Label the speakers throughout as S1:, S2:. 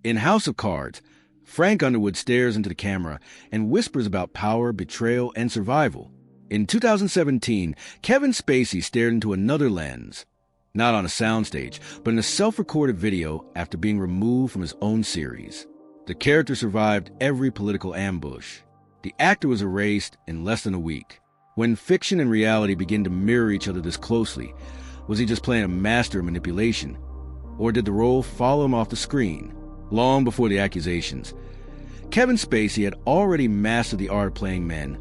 S1: In House of Cards, Frank Underwood stares into the camera and whispers about power, betrayal, and survival. In 2017, Kevin Spacey stared into another lens, not on a soundstage, but in a self-recorded video after being removed from his own series. The character survived every political ambush. The actor was erased in less than a week. When fiction and reality begin to mirror each other this closely, was he just playing a master of manipulation? Or did the role follow him off the screen? Long before the accusations, Kevin Spacey had already mastered the art of playing men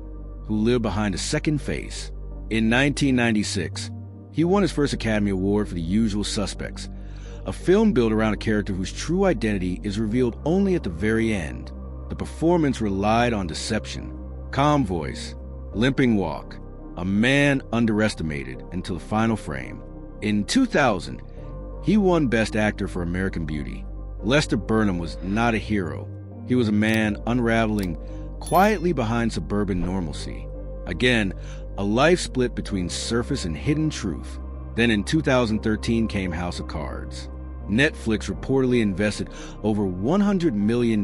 S1: who lived behind a second face. In 1996, he won his first Academy Award for The Usual Suspects, a film built around a character whose true identity is revealed only at the very end. The performance relied on deception, calm voice, limping walk, a man underestimated until the final frame. In 2000, he won Best Actor for American Beauty. Lester Burnham was not a hero. He was a man unraveling quietly behind suburban normalcy. Again, a life split between surface and hidden truth. Then in 2013 came House of Cards. Netflix reportedly invested over $100 million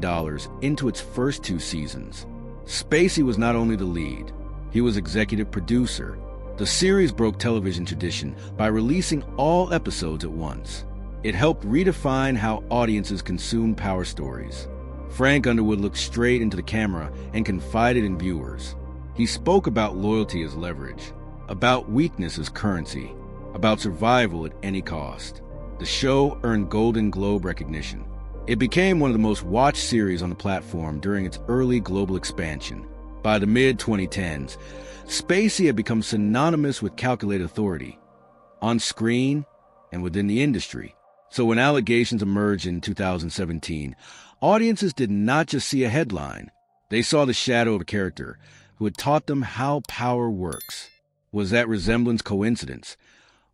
S1: into its first 2 seasons. Spacey was not only the lead, he was executive producer. The series broke television tradition by releasing all episodes at once. It helped redefine how audiences consume power stories. Frank Underwood looked straight into the camera and confided in viewers. He spoke about loyalty as leverage, about weakness as currency, about survival at any cost. The show earned Golden Globe recognition. It became one of the most watched series on the platform during its early global expansion. By the mid-2010s, Spacey had become synonymous with calculated authority, on screen and within the industry. So when allegations emerged in 2017, audiences did not just see a headline. They saw the shadow of a character who had taught them how power works. Was that resemblance coincidence,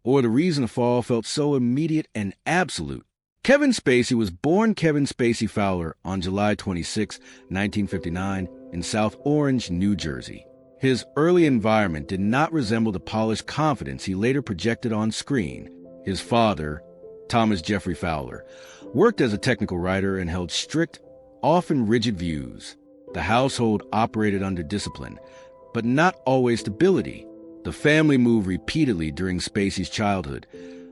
S1: or the reason the fall felt so immediate and absolute? Kevin Spacey was born Kevin Spacey Fowler on July 26, 1959, in South Orange, New Jersey. His early environment did not resemble the polished confidence he later projected on screen. His father, Thomas Jeffrey Fowler, worked as a technical writer and held strict, often rigid views. The household operated under discipline, but not always stability. The family moved repeatedly during Spacey's childhood,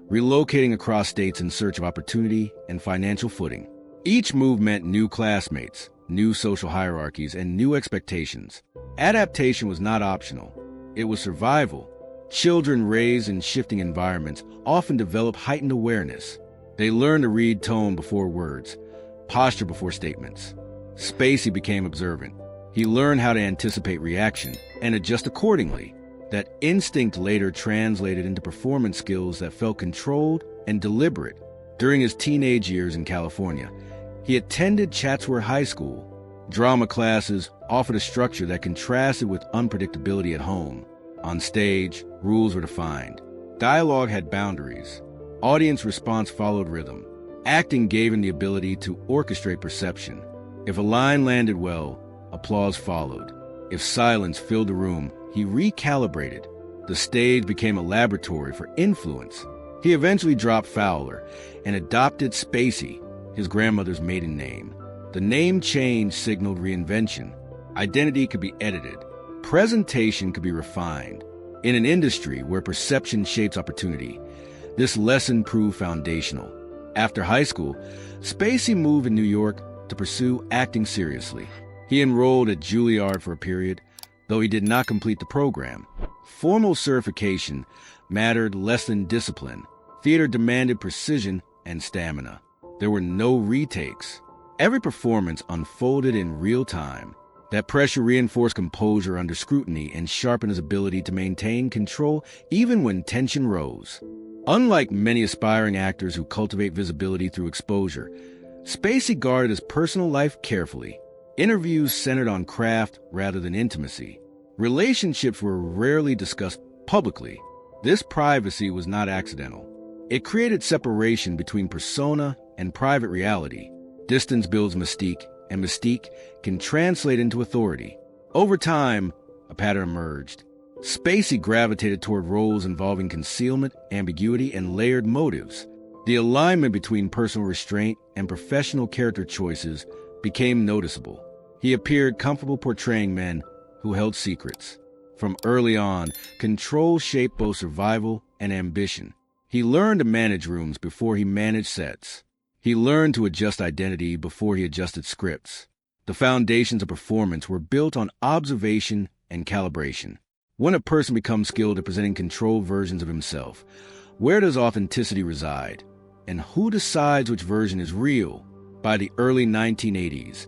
S1: relocating across states in search of opportunity and financial footing. Each move meant new classmates, new social hierarchies, and new expectations. Adaptation was not optional. It was survival. Children raised in shifting environments often develop heightened awareness. They learn to read tone before words, posture before statements. Spacey became observant. He learned how to anticipate reaction and adjust accordingly. That instinct later translated into performance skills that felt controlled and deliberate. During his teenage years in California, he attended Chatsworth High School. Drama classes offered a structure that contrasted with unpredictability at home. On stage, rules were defined. Dialogue had boundaries. Audience response followed rhythm. Acting gave him the ability to orchestrate perception. If a line landed well, applause followed. If silence filled the room, he recalibrated. The stage became a laboratory for influence. He eventually dropped Fowler and adopted Spacey, his grandmother's maiden name. The name change signaled reinvention. Identity could be edited. Presentation could be refined. In an industry where perception shapes opportunity, this lesson proved foundational. After high school, Spacey moved to New York to pursue acting seriously. He enrolled at Juilliard for a period, though he did not complete the program. Formal certification mattered less than discipline. Theater demanded precision and stamina. There were no retakes. Every performance unfolded in real time. That pressure reinforced composure under scrutiny and sharpened his ability to maintain control even when tension rose. Unlike many aspiring actors who cultivate visibility through exposure, Spacey guarded his personal life carefully. Interviews centered on craft rather than intimacy. Relationships were rarely discussed publicly. This privacy was not accidental. It created separation between persona and private reality. Distance builds mystique, and mystique can translate into authority. Over time, a pattern emerged. Spacey gravitated toward roles involving concealment, ambiguity, and layered motives. The alignment between personal restraint and professional character choices became noticeable. He appeared comfortable portraying men who held secrets. From early on, control shaped both survival and ambition. He learned to manage rooms before he managed sets. He learned to adjust identity before he adjusted scripts. The foundations of performance were built on observation and calibration. When a person becomes skilled at presenting controlled versions of himself, where does authenticity reside? And who decides which version is real? By the early 1980s,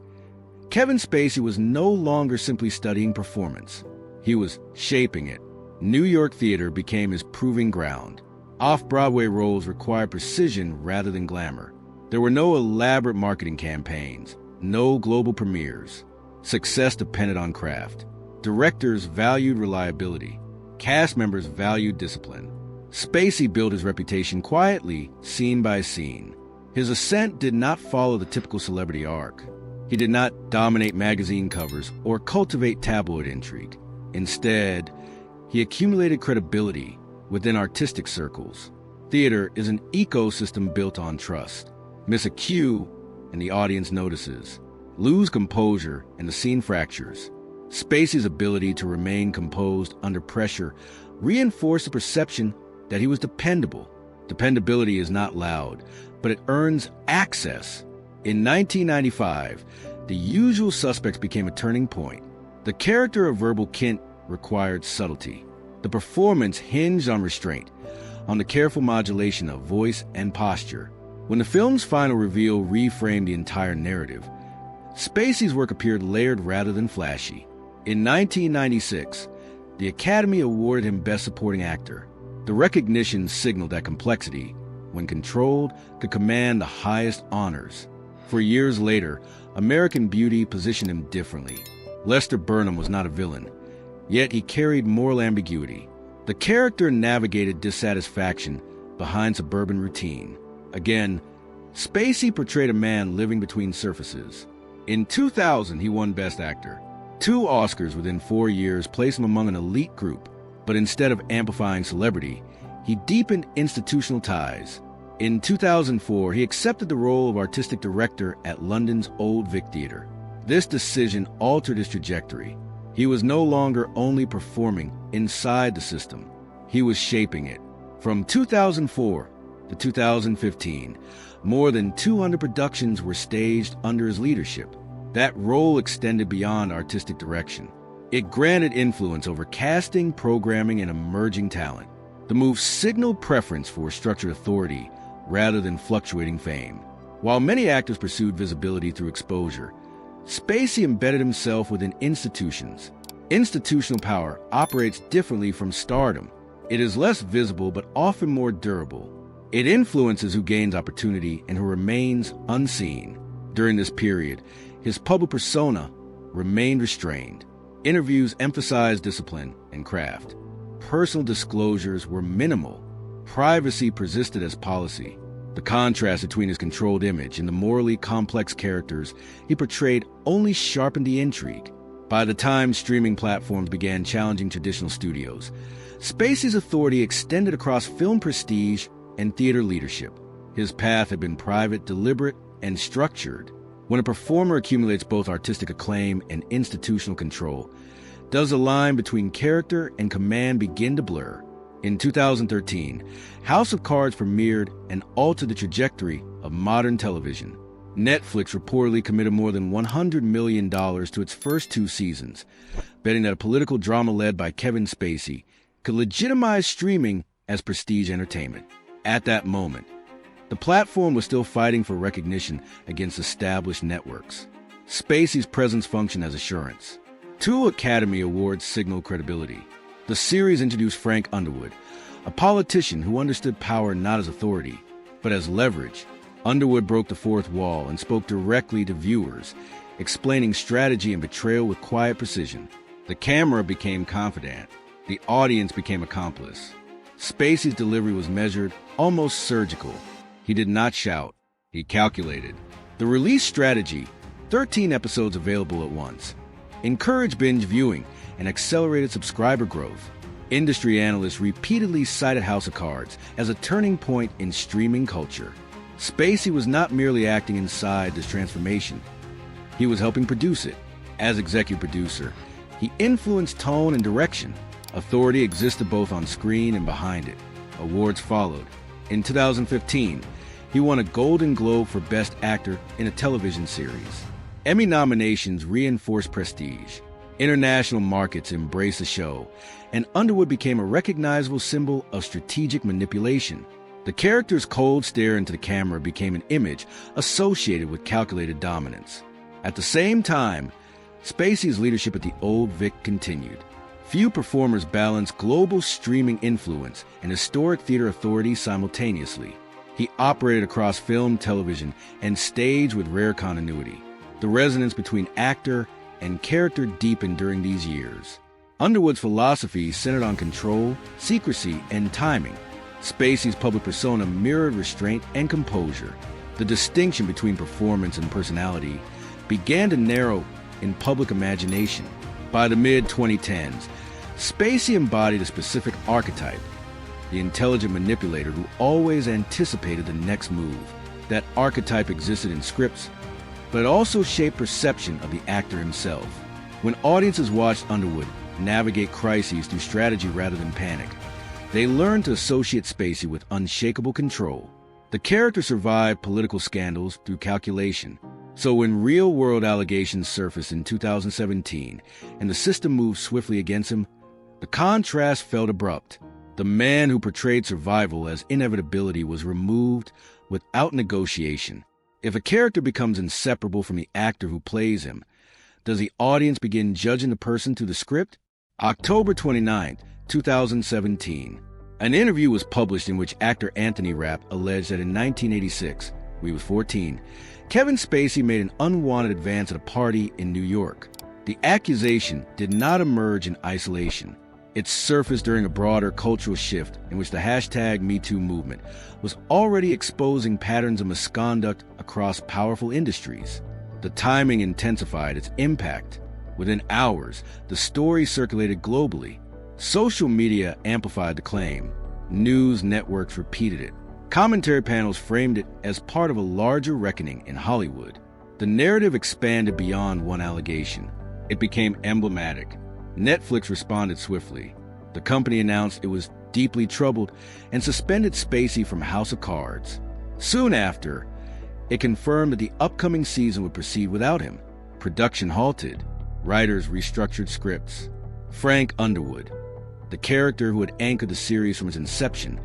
S1: Kevin Spacey was no longer simply studying performance. He was shaping it. New York theater became his proving ground. Off-Broadway roles required precision rather than glamour. There were no elaborate marketing campaigns, no global premieres. Success depended on craft. Directors valued reliability. Cast members valued discipline. Spacey built his reputation quietly, scene by scene. His ascent did not follow the typical celebrity arc. He did not dominate magazine covers or cultivate tabloid intrigue. Instead, he accumulated credibility within artistic circles. Theater is an ecosystem built on trust. Miss a cue, and the audience notices. Lose composure, and the scene fractures. Spacey's ability to remain composed under pressure reinforced the perception that he was dependable. Dependability is not loud, but it earns access. In 1995, The Usual Suspects became a turning point. The character of Verbal Kint required subtlety. The performance hinged on restraint, on the careful modulation of voice and posture. When the film's final reveal reframed the entire narrative, Spacey's work appeared layered rather than flashy. In 1996, the Academy awarded him Best Supporting Actor. The recognition signaled that complexity, when controlled, could command the highest honors. For years later, American Beauty positioned him differently. Lester Burnham was not a villain, yet he carried moral ambiguity. The character navigated dissatisfaction behind suburban routine. Again, Spacey portrayed a man living between surfaces. In 2000, he won Best Actor. 2 Oscars within 4 years placed him among an elite group, but instead of amplifying celebrity, he deepened institutional ties. In 2004, he accepted the role of artistic director at London's Old Vic Theatre. This decision altered his trajectory. He was no longer only performing inside the system, he was shaping it. From 2004 to 2015, more than 200 productions were staged under his leadership. That role extended beyond artistic direction. It granted influence over casting, programming, and emerging talent. The move signaled preference for structured authority rather than fluctuating fame. While many actors pursued visibility through exposure, Spacey embedded himself within institutions. Institutional power operates differently from stardom. It is less visible but often more durable. It influences who gains opportunity and who remains unseen. During this period, his public persona remained restrained. Interviews emphasized discipline and craft. Personal disclosures were minimal. Privacy persisted as policy. The contrast between his controlled image and the morally complex characters he portrayed only sharpened the intrigue. By the time streaming platforms began challenging traditional studios, Spacey's authority extended across film prestige and theater leadership. His path had been private, deliberate, and structured. When a performer accumulates both artistic acclaim and institutional control, does the line between character and command begin to blur? In 2013, House of Cards premiered and altered the trajectory of modern television. Netflix reportedly committed more than $100 million to its first 2 seasons, betting that a political drama led by Kevin Spacey could legitimize streaming as prestige entertainment. At that moment, the platform was still fighting for recognition against established networks. Spacey's presence functioned as assurance. 2 Academy Awards signaled credibility. The series introduced Frank Underwood, a politician who understood power not as authority, but as leverage. Underwood broke the fourth wall and spoke directly to viewers, explaining strategy and betrayal with quiet precision. The camera became confidant. The audience became accomplice. Spacey's delivery was measured, almost surgical. He did not shout. He calculated. The release strategy, 13 episodes available at once, encouraged binge viewing and accelerated subscriber growth. Industry analysts repeatedly cited House of Cards as a turning point in streaming culture. Spacey was not merely acting inside this transformation. He was helping produce it. As executive producer, he influenced tone and direction. Authority existed both on screen and behind it. Awards followed. In 2015, he won a Golden Globe for Best Actor in a television series. Emmy nominations reinforced prestige. International markets embraced the show, and Underwood became a recognizable symbol of strategic manipulation. The character's cold stare into the camera became an image associated with calculated dominance. At the same time, Spacey's leadership at the Old Vic continued. Few performers balanced global streaming influence and historic theater authority simultaneously. He operated across film, television, and stage with rare continuity. The resonance between actor and character deepened during these years. Underwood's philosophy centered on control, secrecy, and timing. Spacey's public persona mirrored restraint and composure. The distinction between performance and personality began to narrow in public imagination. By the mid-2010s, Spacey embodied a specific archetype, the intelligent manipulator who always anticipated the next move. That archetype existed in scripts, but it also shaped perception of the actor himself. When audiences watched Underwood navigate crises through strategy rather than panic, they learned to associate Spacey with unshakable control. The character survived political scandals through calculation. So when real-world allegations surfaced in 2017 and the system moved swiftly against him, the contrast felt abrupt. The man who portrayed survival as inevitability was removed without negotiation. If a character becomes inseparable from the actor who plays him, does the audience begin judging the person through the script? October 29, 2017. An interview was published in which actor Anthony Rapp alleged that in 1986, when he was 14, Kevin Spacey made an unwanted advance at a party in New York. The accusation did not emerge in isolation. It surfaced during a broader cultural shift in which the hashtag #MeToo movement was already exposing patterns of misconduct across powerful industries. The timing intensified its impact. Within hours, the story circulated globally. Social media amplified the claim. News networks repeated it. Commentary panels framed it as part of a larger reckoning in Hollywood. The narrative expanded beyond one allegation. It became emblematic. Netflix responded swiftly. The company announced it was deeply troubled and suspended Spacey from House of Cards. Soon after, it confirmed that the upcoming season would proceed without him. Production halted. Writers restructured scripts. Frank Underwood, the character who had anchored the series from its inception,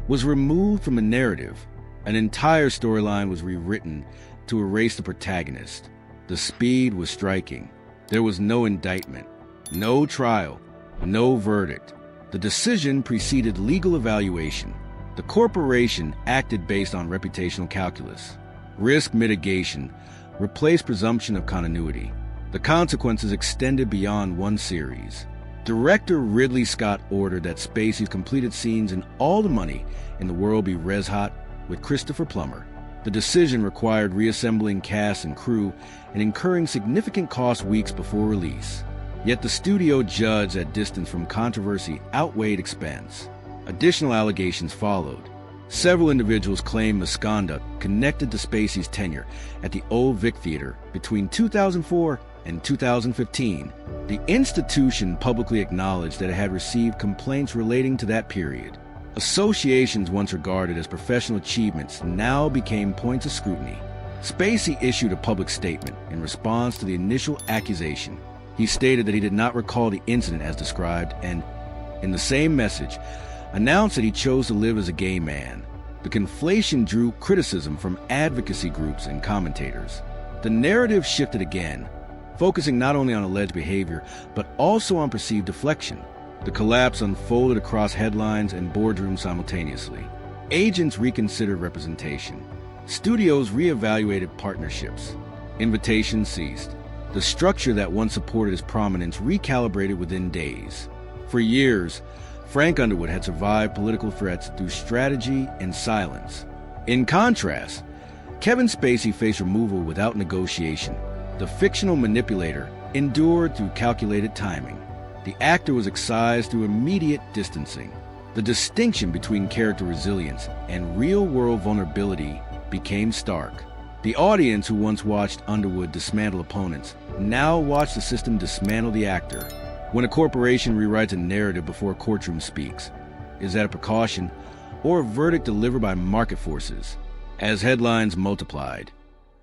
S1: was removed from the narrative. An entire storyline was rewritten to erase the protagonist. The speed was striking. There was no indictment, no trial, no verdict. The decision preceded legal evaluation. The corporation acted based on reputational calculus. Risk mitigation replaced presumption of continuity. The consequences extended beyond one series. Director Ridley Scott ordered that Spacey's completed scenes and all the money in the world be res-hot with Christopher Plummer. The decision required reassembling cast and crew and incurring significant costs weeks before release. Yet the studio judged that distance from controversy outweighed expense. Additional allegations followed. Several individuals claimed misconduct connected to Spacey's tenure at the Old Vic Theater between 2004 and 2015. The institution publicly acknowledged that it had received complaints relating to that period. Associations once regarded as professional achievements now became points of scrutiny. Spacey issued a public statement in response to the initial accusation. He stated that he did not recall the incident as described and, in the same message, announced that he chose to live as a gay man. The conflation drew criticism from advocacy groups and commentators. The narrative shifted again, focusing not only on alleged behavior, but also on perceived deflection. The collapse unfolded across headlines and boardrooms simultaneously. Agents reconsidered representation. Studios reevaluated partnerships. Invitations ceased. The structure that once supported his prominence recalibrated within days. For years, Frank Underwood had survived political threats through strategy and silence. In contrast, Kevin Spacey faced removal without negotiation. The fictional manipulator endured through calculated timing. The actor was excised through immediate distancing. The distinction between character resilience and real-world vulnerability became stark. The audience who once watched Underwood dismantle opponents now watched the system dismantle the actor. When a corporation rewrites a narrative before a courtroom speaks, is that a precaution or a verdict delivered by market forces? As headlines multiplied,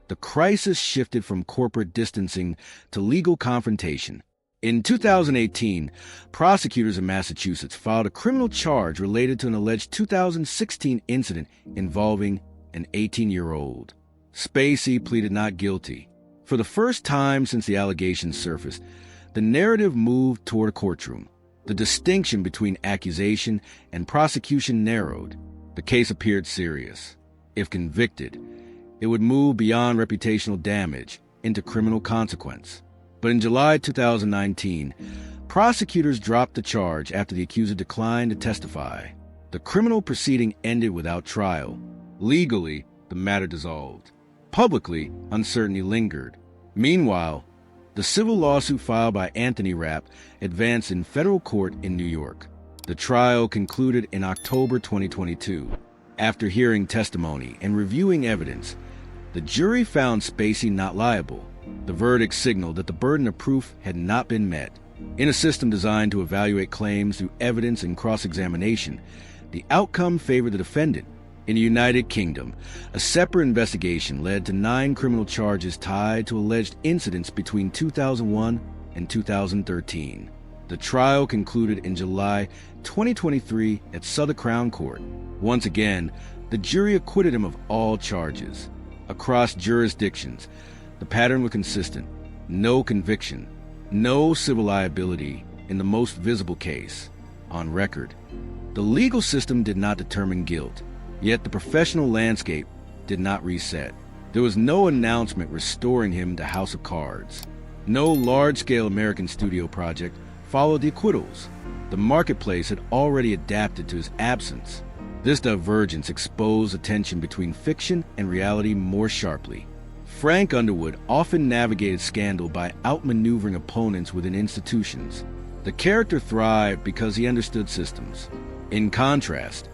S1: the crisis shifted from corporate distancing to legal confrontation. In 2018, prosecutors in Massachusetts filed a criminal charge related to an alleged 2016 incident involving an 18-year-old. Spacey pleaded not guilty. For the first time since the allegations surfaced, the narrative moved toward a courtroom. The distinction between accusation and prosecution narrowed. The case appeared serious. If convicted, it would move beyond reputational damage into criminal consequence. But in July 2019, prosecutors dropped the charge after the accuser declined to testify. The criminal proceeding ended without trial. Legally, the matter dissolved. Publicly, uncertainty lingered. Meanwhile, the civil lawsuit filed by Anthony Rapp advanced in federal court in New York. The trial concluded in October 2022. After hearing testimony and reviewing evidence, the jury found Spacey not liable. The verdict signaled that the burden of proof had not been met. In a system designed to evaluate claims through evidence and cross-examination, the outcome favored the defendant. In the United Kingdom, a separate investigation led to 9 criminal charges tied to alleged incidents between 2001 and 2013. The trial concluded in July 2023 at Southwark Crown Court. Once again, the jury acquitted him of all charges. Across jurisdictions, the pattern was consistent: no conviction, no civil liability in the most visible case on record. The legal system did not determine guilt, yet the professional landscape did not reset. There was no announcement restoring him to House of Cards. No large-scale American studio project followed the acquittals. The marketplace had already adapted to his absence. This divergence exposed the tension between fiction and reality more sharply. Frank Underwood often navigated scandal by outmaneuvering opponents within institutions. The character thrived because he understood systems. In contrast,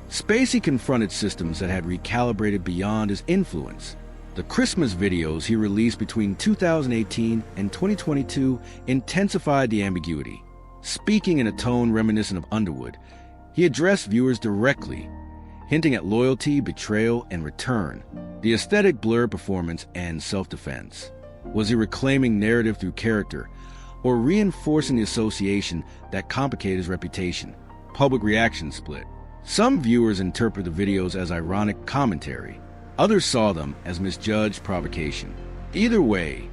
S1: Spacey confronted systems that had recalibrated beyond his influence. The Christmas videos he released between 2018 and 2022 intensified the ambiguity. Speaking in a tone reminiscent of Underwood, he addressed viewers directly, hinting at loyalty, betrayal, and return. The aesthetic blurred performance and self-defense. Was he reclaiming narrative through character, or reinforcing the association that complicated his reputation? Public reaction split. Some viewers interpreted the videos as ironic commentary. Others saw them as misjudged provocation. Either way,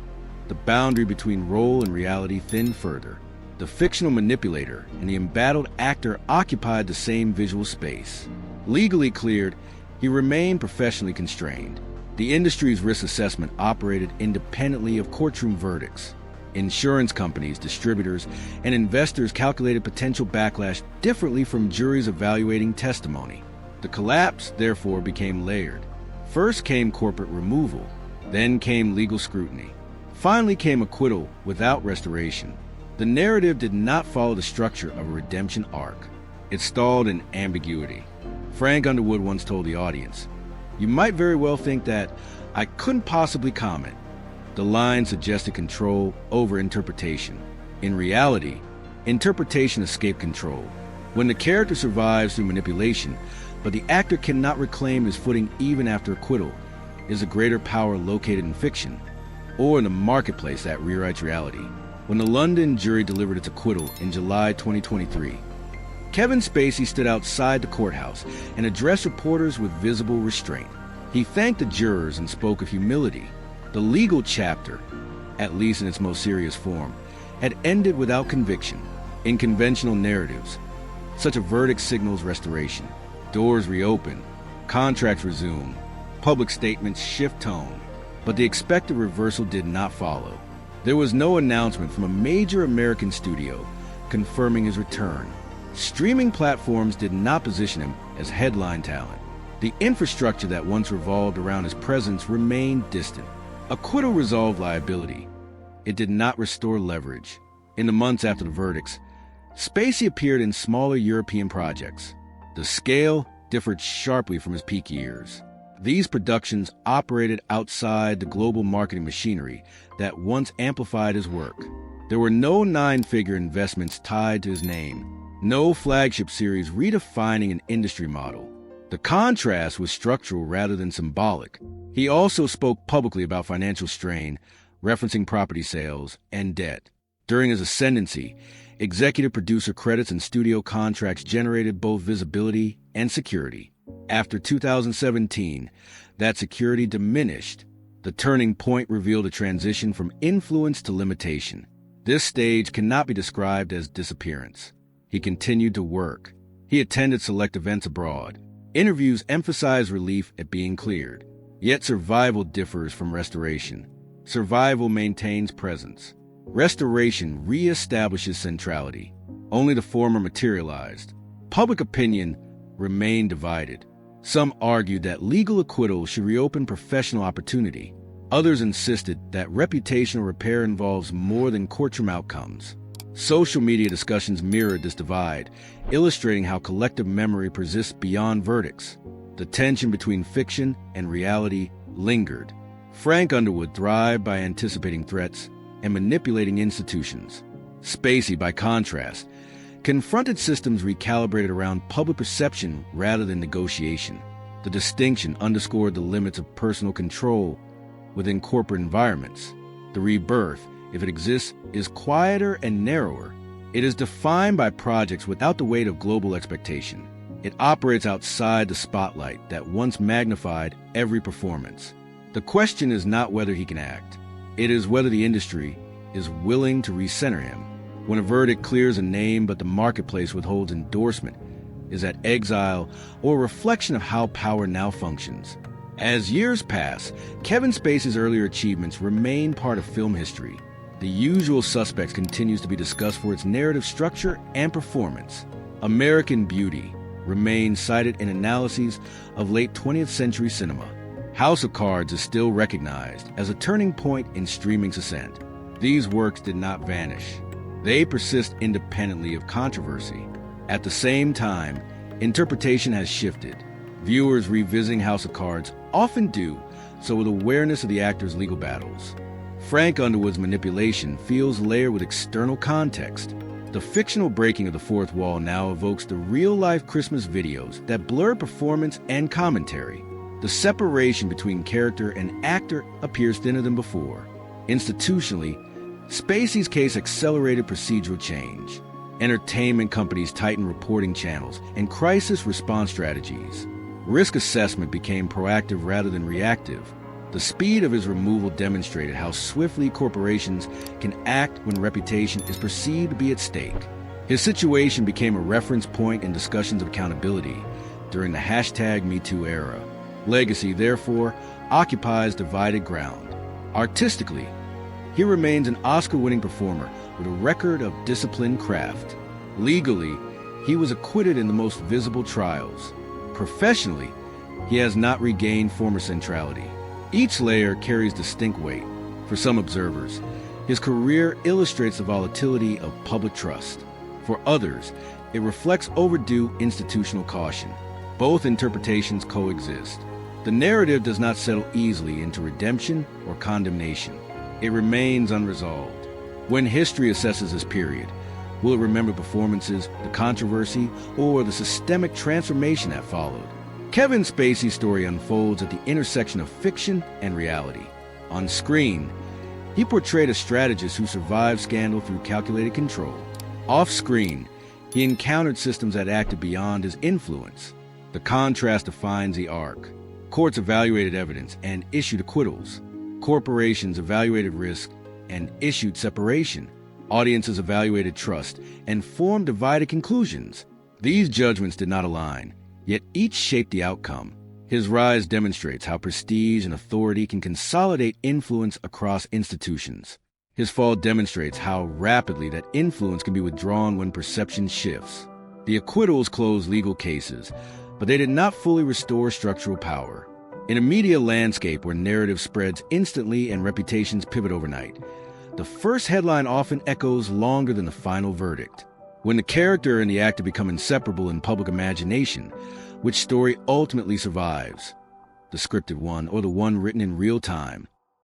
S1: the boundary between role and reality thinned further. The fictional manipulator and the embattled actor occupied the same visual space. Legally cleared, he remained professionally constrained. The industry's risk assessment operated independently of courtroom verdicts. Insurance companies, distributors, and investors calculated potential backlash differently from juries evaluating testimony. The collapse, therefore, became layered. First came corporate removal, then came legal scrutiny. Finally came acquittal without restoration. The narrative did not follow the structure of a redemption arc. It stalled in ambiguity. Frank Underwood once told the audience, "You might very well think that I couldn't possibly comment." The line suggested control over interpretation. In reality, interpretation escaped control. When the character survives through manipulation, but the actor cannot reclaim his footing even after acquittal, is a greater power located in fiction or in the marketplace that rewrites reality? When the London jury delivered its acquittal in July 2023, Kevin Spacey stood outside the courthouse and addressed reporters with visible restraint. He thanked the jurors and spoke of humility. The legal chapter, at least in its most serious form, had ended without conviction. In conventional narratives, such a verdict signals restoration. Doors reopen, contracts resume, public statements shift tone. But the expected reversal did not follow. There was no announcement from a major American studio confirming his return. Streaming platforms did not position him as headline talent. The infrastructure that once revolved around his presence remained distant. Acquittal resolved liability. It did not restore leverage. In the months after the verdicts, Spacey appeared in smaller European projects. The scale differed sharply from his peak years. These productions operated outside the global marketing machinery that once amplified his work. There were no nine-figure investments tied to his name, no flagship series redefining an industry model. The contrast was structural rather than symbolic. He also spoke publicly about financial strain, referencing property sales and debt. During his ascendancy, executive producer credits and studio contracts generated both visibility and security. After 2017, that security diminished. The turning point revealed a transition from influence to limitation. This stage cannot be described as disappearance. He continued to work. He attended select events abroad. Interviews emphasized relief at being cleared. Yet survival differs from restoration. Survival maintains presence. Restoration reestablishes centrality. Only the former materialized. Public opinion remained divided. Some argued that legal acquittal should reopen professional opportunity. Others insisted that reputational repair involves more than courtroom outcomes. Social media discussions mirrored this divide, illustrating how collective memory persists beyond verdicts. The tension between fiction and reality lingered. Frank Underwood thrived by anticipating threats and manipulating institutions. Spacey, by contrast, confronted systems recalibrated around public perception rather than negotiation. The distinction underscored the limits of personal control within corporate environments. The rebirth, if it exists, is quieter and narrower. It is defined by projects without the weight of global expectation. It operates outside the spotlight that once magnified every performance. The question is not whether he can act. It is whether the industry is willing to recenter him. When a verdict clears a name but the marketplace withholds endorsement, is that exile or a reflection of how power now functions? As years pass, Kevin Spacey's earlier achievements remain part of film history. The Usual Suspects continues to be discussed for its narrative structure and performance. American Beauty remains cited in analyses of late 20th century cinema. House of Cards is still recognized as a turning point in streaming's ascent. These works did not vanish. They persist independently of controversy. At the same time, interpretation has shifted. Viewers revisiting House of Cards often do so with awareness of the actor's legal battles. Frank Underwood's manipulation feels layered with external context. The fictional breaking of the fourth wall now evokes the real-life Christmas videos that blur performance and commentary. The separation between character and actor appears thinner than before. Institutionally, Spacey's case accelerated procedural change. Entertainment companies tightened reporting channels and crisis response strategies. Risk assessment became proactive rather than reactive. The speed of his removal demonstrated how swiftly corporations can act when reputation is perceived to be at stake. His situation became a reference point in discussions of accountability during the #MeToo era. Legacy, therefore, occupies divided ground. Artistically, he remains an Oscar-winning performer with a record of disciplined craft. Legally, he was acquitted in the most visible trials. Professionally, he has not regained former centrality. Each layer carries distinct weight. For some observers, his career illustrates the volatility of public trust. For others, it reflects overdue institutional caution. Both interpretations coexist. The narrative does not settle easily into redemption or condemnation. It remains unresolved. When history assesses this period, will it remember performances, the controversy, or the systemic transformation that followed? Kevin Spacey's story unfolds at the intersection of fiction and reality. On screen, he portrayed a strategist who survived scandal through calculated control. Off-screen, he encountered systems that acted beyond his influence. The contrast defines the arc. Courts evaluated evidence and issued acquittals. Corporations evaluated risk and issued separation. Audiences evaluated trust and formed divided conclusions. These judgments did not align, yet each shaped the outcome. His rise demonstrates how prestige and authority can consolidate influence across institutions. His fall demonstrates how rapidly that influence can be withdrawn when perception shifts. The acquittals closed legal cases, but they did not fully restore structural power. In a media landscape where narrative spreads instantly and reputations pivot overnight, the first headline often echoes longer than the final verdict. When the character and the actor become inseparable in public imagination, which story ultimately survives? The scripted one or the one written in real time?